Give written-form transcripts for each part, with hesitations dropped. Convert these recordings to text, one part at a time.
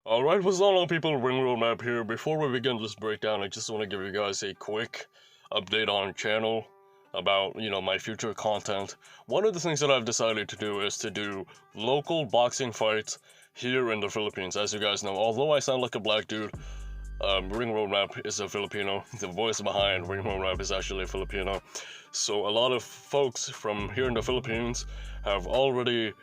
Alright, what's going on people, Ring Roadmap here. Before we begin this breakdown, I just want to give you guys a quick update on channel about, my future content. One of the things that I've decided to do is to do local boxing fights here in the Philippines. As you guys know, although I sound like a black dude, Ring Roadmap is a Filipino. The voice behind Ring Roadmap is actually a Filipino. So a lot of folks from here in the Philippines have already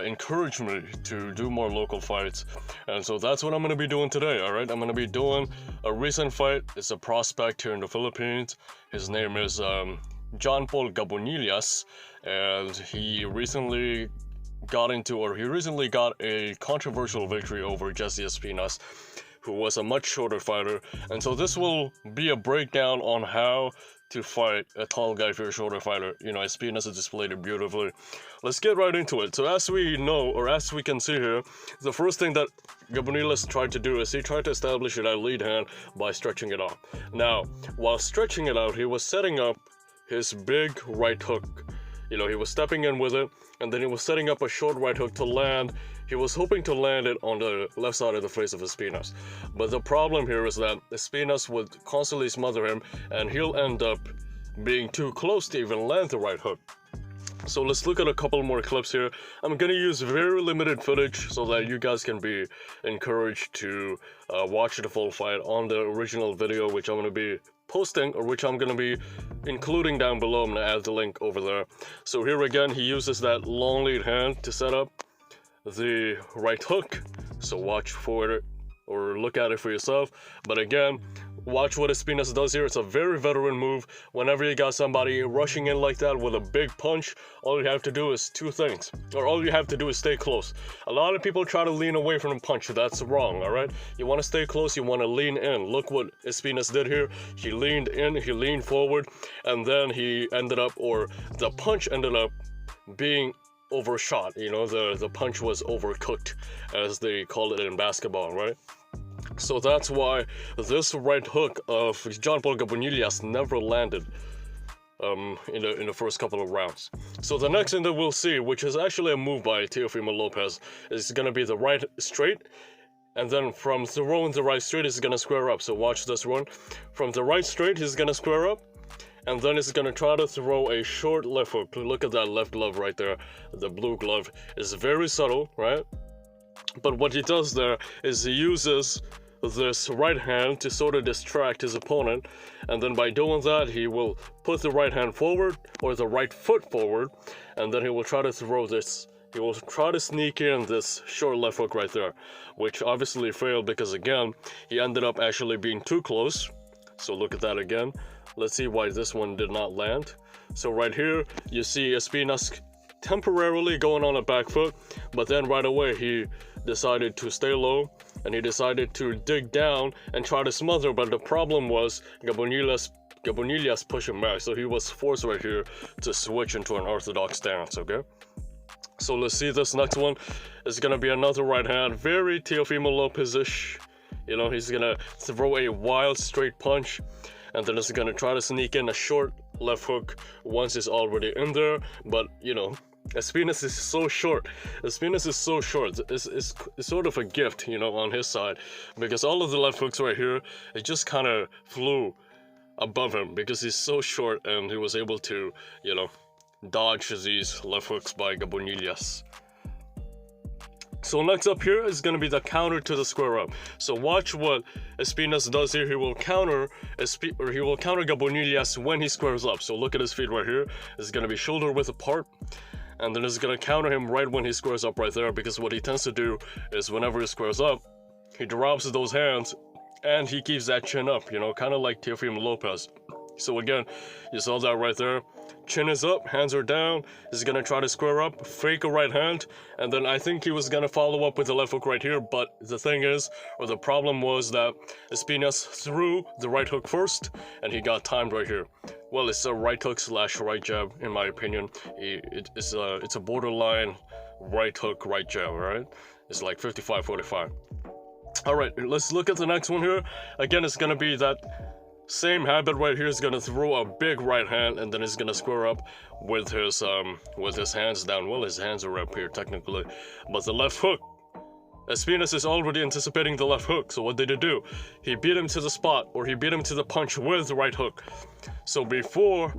encouraged me to do more local fights, and so that's what I'm gonna be doing today. Alright, I'm gonna be doing a recent fight. It's a prospect here in the Philippines. His name is John Paul Gabunilas, and he recently got a controversial victory over Jesse Espinas, who was a much shorter fighter. And so this will be a breakdown on how to fight a tall guy for a shorter fighter. Espinas has displayed it beautifully. Let's get right into it. So as we know, or as we can see here, the first thing that Gabunilas tried to do is he tried to establish that lead hand by stretching it out. Now, while stretching it out, he was setting up his big right hook. He was stepping in with it, and then he was setting up a short right hook to land. He was hoping to land it on the left side of the face of Espinas. But the problem here is that Espinas would constantly smother him, and he'll end up being too close to even land the right hook. So let's look at a couple more clips here. I'm gonna use very limited footage so that you guys can be encouraged to watch the full fight on the original video, which I'm gonna be posting, or which I'm gonna be including down below. I'm gonna add the link over there. So here again, he uses that long lead hand to set up the right hook. So watch for it, or look at it for yourself. But again, watch what Espinas does here. It's a very veteran move. Whenever you got somebody rushing in like that with a big punch, all you have to do is two things, or all you have to do is stay close. A lot of people try to lean away from the punch. That's wrong. Alright, you want to stay close, you want to lean in. Look what Espinas did here. He leaned in, he leaned forward, and then he ended up, or the punch ended up being overshot. The punch was overcooked, as they call it in basketball, right? So that's why this right hook of John Paul Gabunilas never landed in the first couple of rounds. So the next thing that we'll see, which is actually a move by Teofimo Lopez, is going to be the right straight, and then from throwing the right straight, he's going to square up. So watch this one. From the right straight, he's going to square up, and then he's going to try to throw a short left hook. Look at that left glove right there. The blue glove is very subtle, right? But what he does there is he uses this right hand to sort of distract his opponent, and then by doing that, he will put the right hand forward, or the right foot forward, and then he will try to throw this. He will try to sneak in this short left hook right there, which obviously failed because, again, he ended up actually being too close. So look at that again. Let's see why this one did not land. So right here, you see Espinas temporarily going on a back foot, but then right away he decided to stay low, and he decided to dig down and try to smother. But the problem was Gabunilas pushed him back, so he was forced right here to switch into an orthodox stance. Okay, so let's see this next one. It's gonna be another right hand, very Teofimo Lopez-ish. He's gonna throw a wild straight punch, and then it's gonna try to sneak in a short left hook once it's already in there. But Espinas is so short. Espinas is so short. It's sort of a gift, on his side, because all of the left hooks right here, it just kind of flew above him because he's so short, and he was able to, dodge these left hooks by Gabunilas. So next up here is going to be the counter to the square up. So watch what Espinas does here. He will counter Gabunilas when he squares up. So look at his feet right here. It's going to be shoulder width apart. And then it's going to counter him right when he squares up right there, because what he tends to do is whenever he squares up, he drops those hands and he keeps that chin up, kind of like Teofimo Lopez. So again, you saw that right there. Chin is up, hands are down. He's going to try to square up, fake a right hand, and then I think he was going to follow up with the left hook right here. But the thing is, or the problem was that Espinas threw the right hook first, and he got timed right here. Well, it's a right hook / right jab, in my opinion. It's a borderline right hook, right jab, right? It's like 55-45. Alright, let's look at the next one here. Again, it's going to be that same habit right here. Is going to throw a big right hand, and then he's going to square up with his hands down. Well, his hands are up here technically, but the left hook Espinas is already anticipating the left hook, so what did he do? He beat him to the spot, or he beat him to the punch with the right hook. So before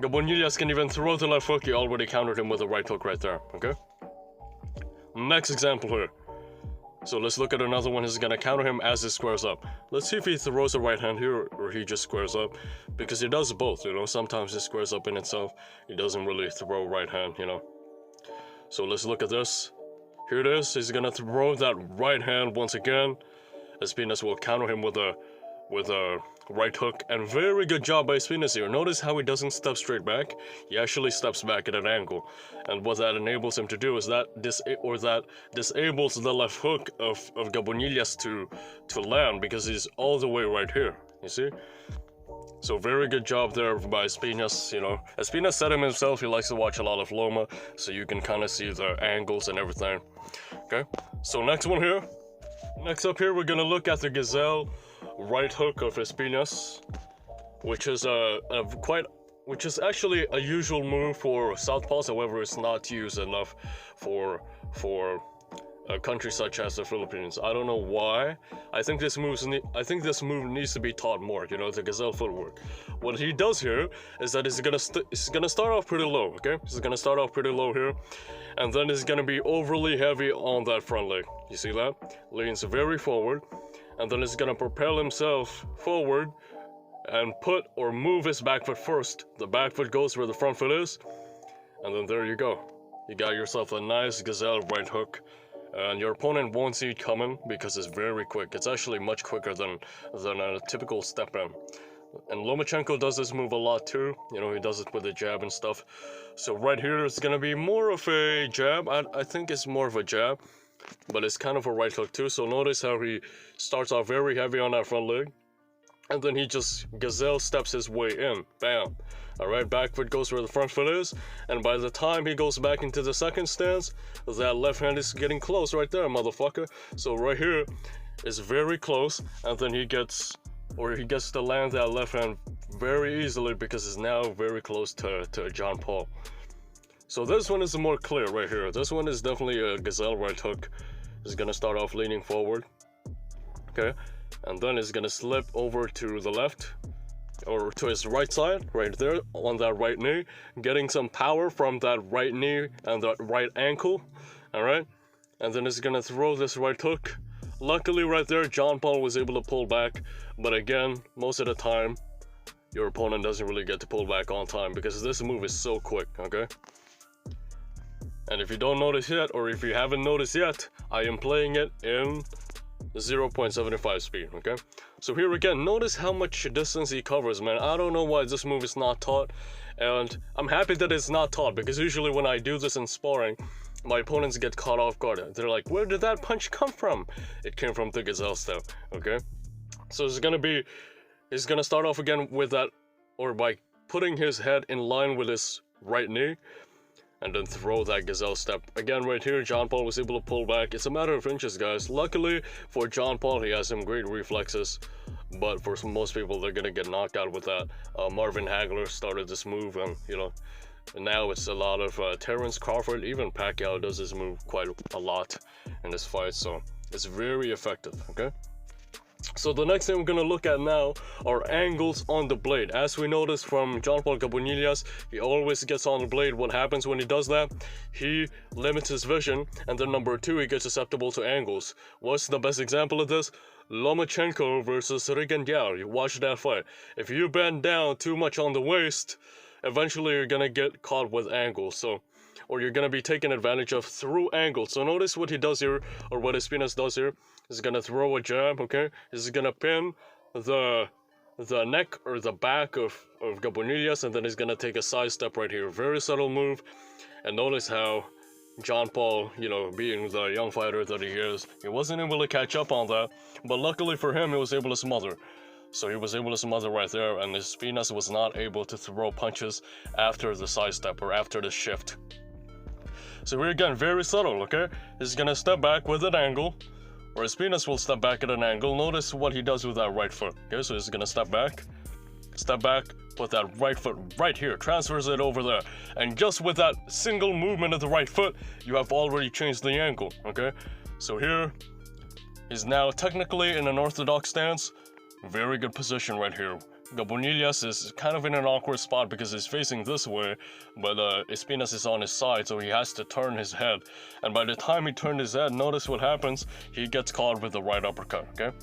Gabunilas can even throw the left hook, he already countered him with the right hook right there, okay? Next example here. So let's look at another one. He's gonna counter him as he squares up. Let's see if he throws a right hand here or he just squares up. Because he does both, you know. Sometimes he squares up in itself. He doesn't really throw right hand, you know. So let's look at this. Here it is. He's gonna throw that right hand once again. Espinas will counter him with a right hook, and very good job by Espinas here. Notice how he doesn't step straight back. He actually steps back at an angle, and what that enables him to do is that disables the left hook of Gabunilas to land, because he's all the way right here. You see? So very good job there by Espinas. You know, Espinas said him himself. He likes to watch a lot of Loma, so you can kind of see the angles and everything. Okay. So next one here. Next up here, we're gonna look at the Gazelle right hook of Espinas, which is which is actually a usual move for southpaws. However, it's not used enough for a country such as the Philippines. I don't know why. I think this move needs to be taught more. You know, the Gazelle footwork. What he does here is that he's gonna start off pretty low. Okay, he's gonna start off pretty low here, and then he's gonna be overly heavy on that front leg. You see that? Leans very forward. And then he's gonna propel himself forward and put or move his back foot first. The back foot goes where the front foot is, and then there you go. You got yourself a nice Gazelle right hook, and your opponent won't see it coming because it's very quick. It's actually much quicker than a typical step in. And Lomachenko does this move a lot too. You know, he does it with the jab and stuff. So right here it's gonna be more of a jab. I think it's more of a jab, but it's kind of a right hook too. So notice how he starts off very heavy on that front leg, and then he just Gazelle steps his way in. Bam. Alright, back foot goes where the front foot is, and by the time he goes back into the second stance, that left hand is getting close right there, motherfucker. So right here is very close, and then he gets to land that left hand very easily because it's now very close to John Paul. So this one is more clear right here. This one is definitely a Gazelle right hook. He's gonna start off leaning forward, okay, and then he's gonna slip over to the left or to his right side, right there on that right knee, getting some power from that right knee and that right ankle. All right, and then he's gonna throw this right hook. Luckily, right there, John Paul was able to pull back, but again, most of the time, your opponent doesn't really get to pull back on time because this move is so quick. Okay. And if you don't notice yet, or if you haven't noticed yet, I am playing it in 0.75 speed, okay? So here again, notice how much distance he covers, man. I don't know why this move is not taught, and I'm happy that it's not taught, because usually when I do this in sparring, my opponents get caught off guard. They're like, where did that punch come from? It came from the Gazelle step, okay? So he's gonna start off again with that, or by putting his head in line with his right knee, and then throw that Gazelle step. Again, right here, John Paul was able to pull back. It's a matter of inches, guys. Luckily for John Paul, he has some great reflexes, but for most people, they're gonna get knocked out with that. Marvin Hagler started this move, and you know, now it's a lot of Terrence Crawford. Even Pacquiao does this move quite a lot in this fight, so it's very effective, okay? So the next thing we're going to look at now are angles on the blade. As we noticed from John Paul Gabunilas, he always gets on the blade. What happens when he does that? He limits his vision, and then number two, he gets susceptible to angles. What's the best example of this? Lomachenko versus Rigondeaux. You watch that fight. If you bend down too much on the waist, eventually you're going to get caught with angles. Or you're going to be taken advantage of through angles. So notice what he does here, or what Espinas does here. He's going to throw a jab, okay? He's going to pin the neck or the back of Gabunilas, and then he's going to take a side step right here. Very subtle move. And notice how John Paul, you know, being the young fighter that he is, he wasn't able to catch up on that. But luckily for him, he was able to smother. So he was able to smother right there, and Espinas was not able to throw punches after the side step or after the shift. So here again, very subtle, okay? He's going to step back with an angle, or Espinas will step back at an angle. Notice what he does with that right foot. Okay, so he's gonna step back, put that right foot right here, transfers it over there. And just with that single movement of the right foot, you have already changed the angle, okay? So here, he's now technically in an orthodox stance. Very good position right here. Gabunilas is kind of in an awkward spot because he's facing this way, but Espinas is on his side, so he has to turn his head. And by the time he turned his head, notice what happens. He gets caught with the right uppercut, okay?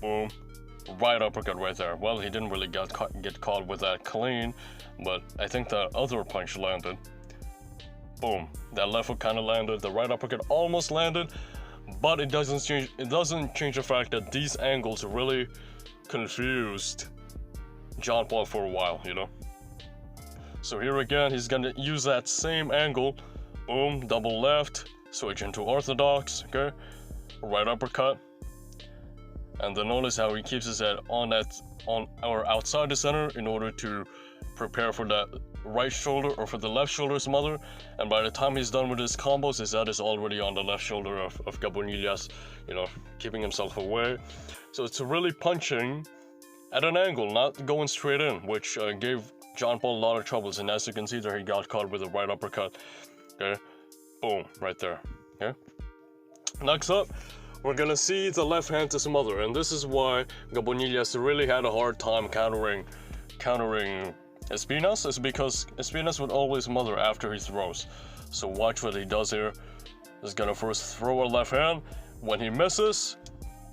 Boom. Right uppercut right there. Well, he didn't really get caught with that clean, but I think the other punch landed. Boom. That left hook kind of landed. The right uppercut almost landed, but it doesn't change the fact that these angles really confused John Paul for a while, you know. So here again, he's gonna use that same angle. Boom, double left, switch into orthodox, okay? Right uppercut. And then notice how he keeps his head on or outside the center in order to prepare for that right shoulder or for the left shoulder smother. And by the time he's done with his combos, his head is already on the left shoulder of Gabunilas, you know, keeping himself away. So it's really punching at an angle, not going straight in, which gave John Paul a lot of troubles. And as you can see there, he got caught with a right uppercut. Okay, boom, right there. Okay. Next up, we're gonna see the left hand to smother, and this is why Gabunilas really had a hard time countering Espinas, is because Espinas would always smother after he throws. So watch what he does here. He's gonna first throw a left hand. When he misses,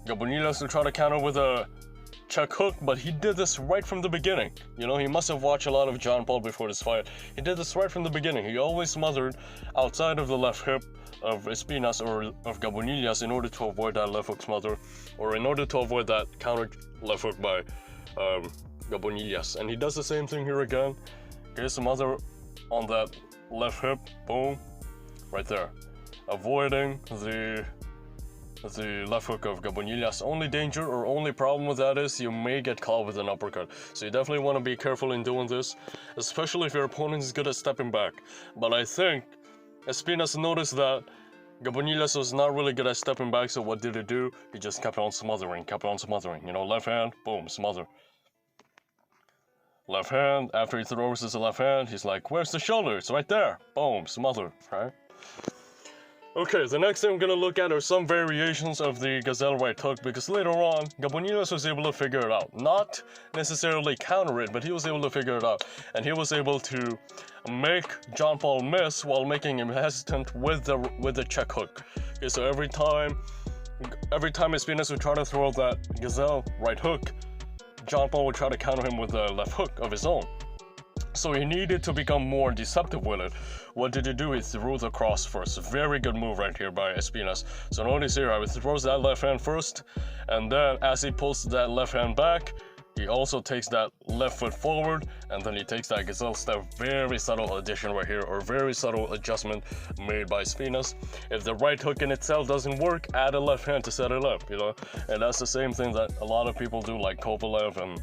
Gabunilas will try to counter with a check hook, but he did this right from the beginning. You know, he must have watched a lot of John Paul before this fight. He did this right from the beginning. He always smothered outside of the left hip of Espinas or of Gabunilas in order to avoid that left hook smother, or in order to avoid that counter left hook by Gabunilas. And he does the same thing here again. Okay, smother on that left hip, boom, right there. Avoiding the left hook of Gabunilas. Only danger or only problem with that is you may get caught with an uppercut. So you definitely want to be careful in doing this, especially if your opponent is good at stepping back. But I think Espinas noticed that Gabunilas was not really good at stepping back, so what did he do? He just kept on smothering. You know, left hand, boom, smother. Left hand, after he throws his left hand, he's like, where's the shoulder? It's right there. Boom, smother, right? Okay, the next thing I'm gonna look at are some variations of the gazelle right hook, because later on, Gabunilas was able to figure it out. Not necessarily counter it, but he was able to figure it out. And he was able to make John Paul miss while making him hesitant with the check hook. Okay, so every time Espinas would try to throw that gazelle right hook, John Paul would try to counter him with the left hook of his own. So he needed to become more deceptive with it. What did he do? He threw the cross first. Very good move right here by Espinas. So notice here how he throws that left hand first, and then as he pulls that left hand back, he also takes that left foot forward, and then he takes that gazelle step. Very subtle addition right here, or very subtle adjustment made by Espinas. If the right hook in itself doesn't work, add a left hand to set it up, you know? And that's the same thing that a lot of people do, like Kovalev and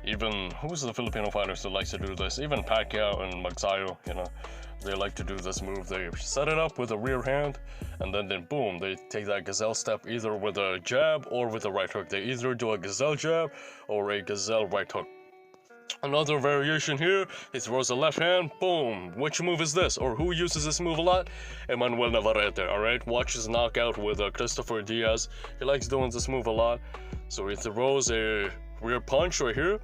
even, who's the Filipino fighters that likes to do this? Even Pacquiao and Magsayo, you know, they like to do this move. They set it up with a rear hand, and then boom, they take that gazelle step either with a jab or with a right hook. They either do a gazelle jab or a gazelle right hook. Another variation here, he throws a left hand, boom. Which move is this? Or who uses this move a lot? Emmanuel Navarrete, alright? Watch his knockout with Christopher Diaz. He likes doing this move a lot. So he throws a rear punch right here,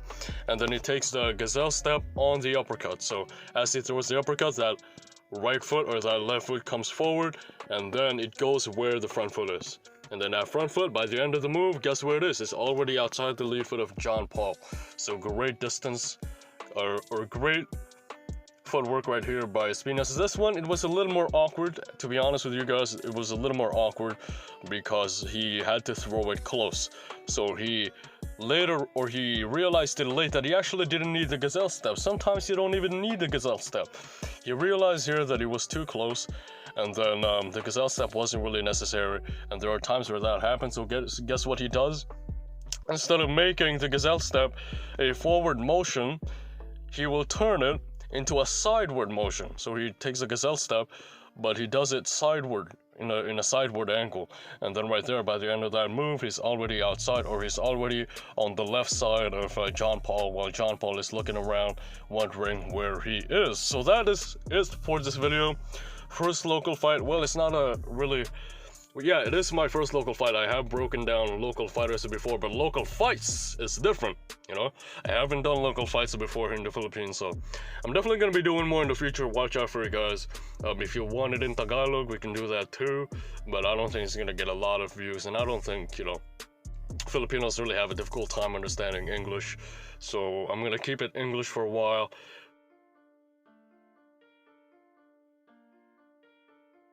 and then he takes the gazelle step on the uppercut. So as he throws the uppercut, that right foot or that left foot comes forward, and then it goes where the front foot is. And then that front foot, by the end of the move, guess where it is? It's already outside the lead foot of John Paul. So great distance, or great footwork right here by Espinas. This one, it was a little more awkward, to be honest with you guys. It was a little more awkward because he had to throw it close. So he realized it late that he actually didn't need the gazelle step. Sometimes you don't even need the gazelle step. He realized here that he was too close, and then the gazelle step wasn't really necessary, and there are times where that happens. So guess what he does? Instead of making the gazelle step a forward motion, he will turn it into a sideward motion. So he takes a gazelle step, but he does it sideward, in a sideward angle, and then right there, by the end of that move, he's already outside, or he's already on the left side of John Paul, while John Paul is looking around wondering where he is. So that is it for this video. First local fight, well, it's not a really... Well, yeah, it is my first local fight. I have broken down local fighters before, but local fights is different, you know? I haven't done local fights before here in the Philippines, so I'm definitely going to be doing more in the future. Watch out for you guys. If you want it in Tagalog, we can do that too, but I don't think it's going to get a lot of views, and I don't think, you know, Filipinos really have a difficult time understanding English, so I'm going to keep it English for a while.